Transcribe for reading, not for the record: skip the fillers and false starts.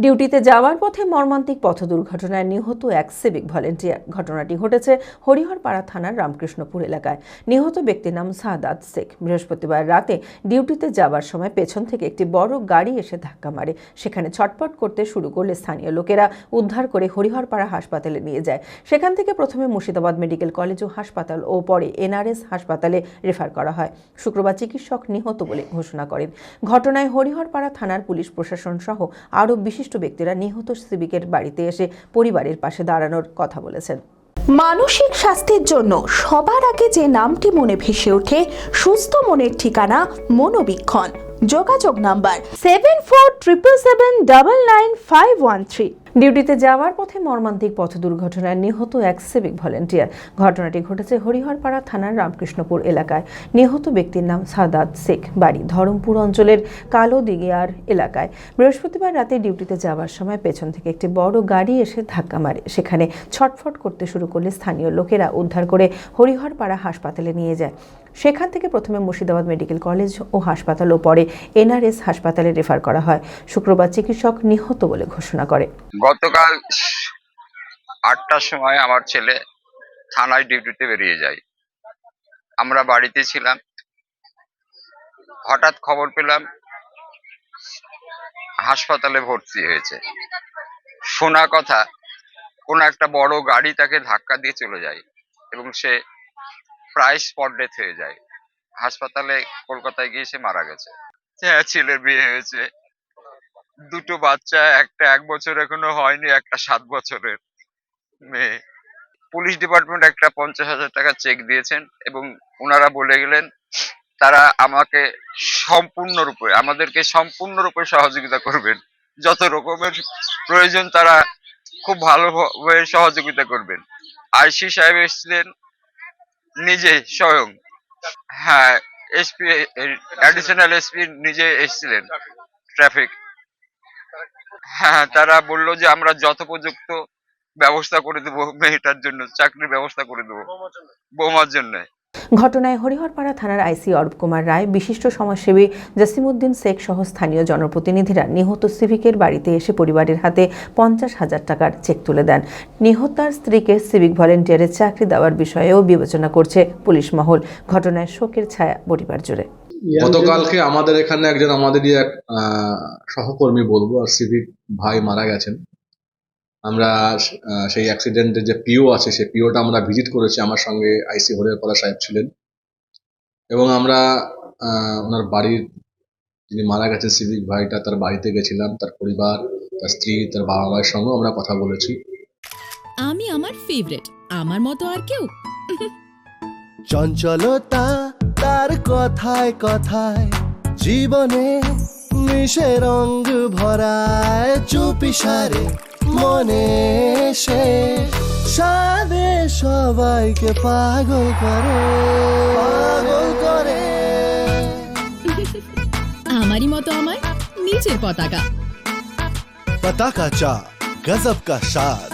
ডিউটিতে যাওয়ার পথে মর্মান্তিক পথ দুর্ঘটনায় নিহত এক সিভিক ভলেন্টিয়ার। ঘটনাটি ঘটেছে হরিহরপাড়া থানার রামকৃষ্ণপুর এলাকায়। নিহত ব্যক্তির নাম সাদাত শেখ। বৃহস্পতিবার রাতে ডিউটিতে যাওয়ার সময় পেছন থেকে একটি বড় গাড়ি এসে ধাক্কা মারে। সেখানে ছটফট করতে শুরু করলে স্থানীয় লোকেরা উদ্ধার করে হরিহরপাড়া হাসপাতালে নিয়ে যায়। সেখান থেকে প্রথমে মুর্শিদাবাদ মেডিকেল কলেজ ও হাসপাতাল ও পরে এনআরএস হাসপাতালে রেফার করা হয়। শুক্রবার চিকিৎসক নিহত বলে ঘোষণা করেন। ঘটনায় হরিহরপাড়া থানার পুলিশ প্রশাসন সহ আরও বিশিষ্ট ব্যক্তিরা নিহত সিভিকের বাড়িতে এসে পরিবারের পাশে দাঁড়ানোর কথা বলেছেন। মানসিক স্বাস্থ্যের জন্য সবার আগে যে নামটি মনে ভেসে ওঠে, সুস্থ মনের ঠিকানা মনোবীক্ষণ। যোগাযোগ নাম্বার 7477799513। ডিউটিতে যাওয়ার পথে মর্মান্তিক পথ দুর্ঘটনায় নিহত এক সিভিক ভলেন্টিয়ার। ঘটনাটি ঘটেছে হরিহরপাড়া থানার রামকৃষ্ণপুর এলাকায়। নিহত ব্যক্তির নাম সাদাত শেখ, বাড়ি ধরমপুর অঞ্চলের কালোদিঘিয়ার এলাকায়। বৃহস্পতিবার রাতে ডিউটিতে যাওয়ার সময় পেছন থেকে একটি বড় গাড়ি এসে ধাক্কা মারে। সেখানে ছটফট করতে শুরু করলে স্থানীয় লোকেরা উদ্ধার করে হরিহরপাড়া হাসপাতালে নিয়ে যায়। সেখান থেকে প্রথমে মুর্শিদাবাদ মেডিকেল কলেজ ও হাসপাতাল ও পরে এনআরএস হাসপাতালে রেফার করা হয়। শুক্রবার চিকিৎসক নিহত বলে ঘোষণা করে। গতকাল 8টার সময় আমার ছেলে থানায় ডিউটিতে বেরিয়ে যায়। আমরা বাড়িতে ছিলাম। হঠাৎ খবর পেলাম হাসপাতালে ভর্তি হয়েছে। শোনা কথা, কোন একটা বড় গাড়ি তাকে ধাক্কা দিয়ে চলে যায় এবং সে প্রায় স্পট ডেথ হয়ে যায়। হাসপাতালে কলকাতায় গিয়ে সে মারা গেছে। হ্যাঁ, ছেলের বিয়ে হয়েছে, দুটো বাচ্চা, একটা 1 বছর এখনো হয়নি, একটা 7 বছরের মেয়ে। পুলিশ ডিপার্টমেন্ট একটা 50,000 টাকা চেক দিয়েছেন এবং ওনারা বলে গেলেন তারা আমাদেরকে সম্পূর্ণরূপে সহযোগিতা করবেন। যত রকমের প্রয়োজন তারা খুব ভালোভাবে সহযোগিতা করবেন। আইসি সাহেব এসেছিলেন নিজে স্বয়ং। হ্যাঁ, এসপি, অ্যাডিশনাল এসপি নিজে এসেছিলেন ট্রাফিক। হ্যাঁ, তারা বললো যে আমরা যথোপযুক্ত ব্যবস্থা করে দেবো, মেয়েটার জন্য চাকরির ব্যবস্থা করে দেবো, বৌমার জন্য। ঘটনায় হরিহরপাড়া থানার আইসি অরূপ কুমার রায়, বিশিষ্ট সমাজসেবী জসিমউদ্দিন শেখ সহ স্থানীয় জনপ্রতিনিধিরা নিহত সিভিকের বাড়িতে এসে পরিবারের হাতে 50,000 টাকার চেক তুলে দেন। নিহতার স্ত্রীকে সিভিক ভলেন্টিয়ারের চাকরি দেওয়ার বিষয়েও বিবেচনা করছে পুলিশ মহল। ঘটনায় শোকের ছায়া পরিবার জুড়ে। গতকালকে আমাদের এখানে একজন আমাদেরই এক সহকর্মী বলবো আর সিভিক ভাই মারা গেছেন। আমরা সেই অ্যাক্সিডেন্টের যে পিও আছে সেই পিওটা আমরা ভিজিট করেছি। আমার সঙ্গে আইসি হরিহরপাড়া সাহেব ছিলেন এবং আমরা ওনার বাড়ির, যিনি মারা গেছেন সিভিক ভাইটা, তার বাড়িতে গেছিলাম। তার পরিবার, তার স্ত্রী, তার বাবা মায়ের সঙ্গেও আমরা কথা বলেছি। আমি আমার ফেভারিট, আমার মতো আর কেউ। চঞ্চলতা তার কথায় কথায় জীবনে মিশে রঙ ভরায়, চুপি সারে মনে সে সাদে সবাইকে পাগল করে, পাগল করে। আমারই মতো আমার নিচের পতাকা। পতাকা চা, গজব কা স্বাদ।